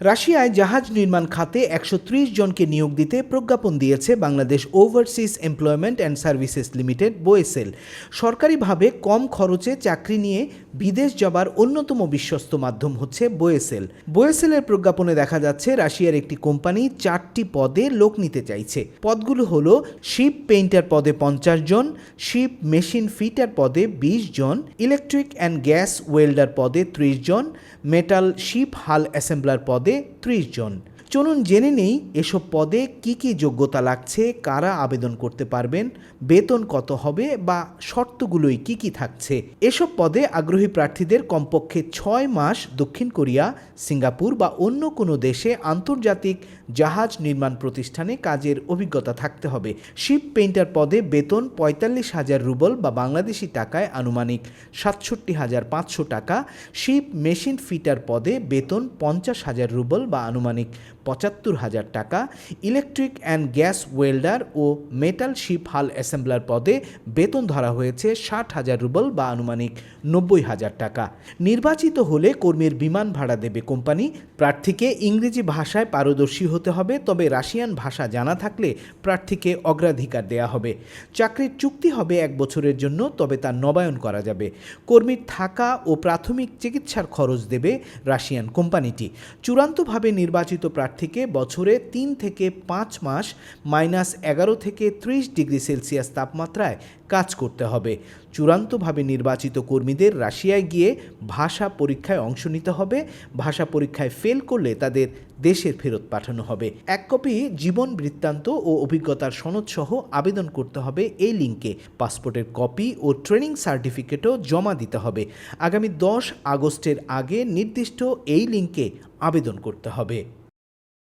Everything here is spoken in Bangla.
রাশিয়ায় জাহাজ নির্মাণ খাতে ১৩০ জনকে নিয়োগ দিতে প্রজ্ঞাপন দিয়েছে Bangladesh overseas employment and services limited BOESL. সরকারিভাবে কম খরচে চাকরি নিয়ে বিদেশ যাবার অন্যতম বিশ্বস্ত মাধ্যম হচ্ছে বোয়েসেল। বোয়েসেলের প্রজ্ঞাপনে দেখা যাচ্ছে রাশিয়ার একটি কোম্পানি 4টি পদে লোক নিতে চাইছে। পদগুলো হলো শিপ পেইন্টার পদে 50 জন, শিপ মেশিন ফিটার পদে 20 জন, ইলেকট্রিক অ্যান্ড গ্যাস ওয়েল্ডার পদে 30 জন, মেটাল শিপ হাল অ্যাসেম্বলার পদে 30 জন। চলুন জেনে নেই এসব পদে কি কি যোগ্যতা লাগছে, কারা আবেদন করতে পারবেন, বেতন কত হবে বা শর্তগুলোই কি কি থাকছে। এসব পদে আগ্রহী প্রার্থীদের কমপক্ষে 6 মাস দক্ষিণ কোরিয়া, সিঙ্গাপুর বা অন্য কোনো দেশে আন্তর্জাতিক জাহাজ নির্মাণ প্রতিষ্ঠানে কাজের অভিজ্ঞতা থাকতে হবে। শিপ পেইন্টার পদে বেতন ৪৫,০০০ রুবল বা বাংলাদেশি টাকায় আনুমানিক ৬৭,৫০০ টাকা। শিপ মেশিন ফিটার পদে বেতন ৫০,০০০ রুবল বা আনুমানিক ৭৫,০০০ টাকা। ইলেকট্রিক অ্যান্ড গ্যাস ওয়েল্ডার ও মেটাল শিপ হাল অ্যাসেম্বলার পদে বেতন ধরা হয়েছে ৬০,০০০ রুবল বা আনুমানিক ৯০,০০০ টাকা। নির্বাচিত হলে কর্মীর বিমান ভাড়া দেবে কোম্পানি। প্রার্থীকে ইংরেজি ভাষায় পারদর্শী হতে হবে, তবে রাশিয়ান ভাষা জানা থাকলে প্রার্থীকে অগ্রাধিকার দেয়া হবে। চাকরির চুক্তি হবে 1 বছরের জন্য, তবে তা নবায়ন করা যাবে। কর্মীর থাকা ও প্রাথমিক চিকিৎসার খরচ দেবে রাশিয়ান কোম্পানিটি। চূড়ান্তভাবে নির্বাচিত প্রার্থীকে বছরে 3 থেকে 5 মাস -11 থেকে 30 ডিগ্রি সেলসিয়াস তাপমাত্রায় কাজ করতে হবে। চূড়ান্তভাবে নির্বাচিত কর্মীদের রাশিয়ায় গিয়ে ভাষা পরীক্ষায় অংশ নিতে হবে। ভাষা পরীক্ষায় ফেল করলে তাদের দেশের ফেরত পাঠানো হবে। 1 কপি জীবন বৃত্তান্ত ও অভিজ্ঞতার সনদ সহ আবেদন করতে হবে এই লিঙ্কে। পাসপোর্টের কপি ও ট্রেনিং সার্টিফিকেটও জমা দিতে হবে। আগামী 10 আগস্টের আগে নির্দিষ্ট এই লিঙ্কে আবেদন করতে হবে।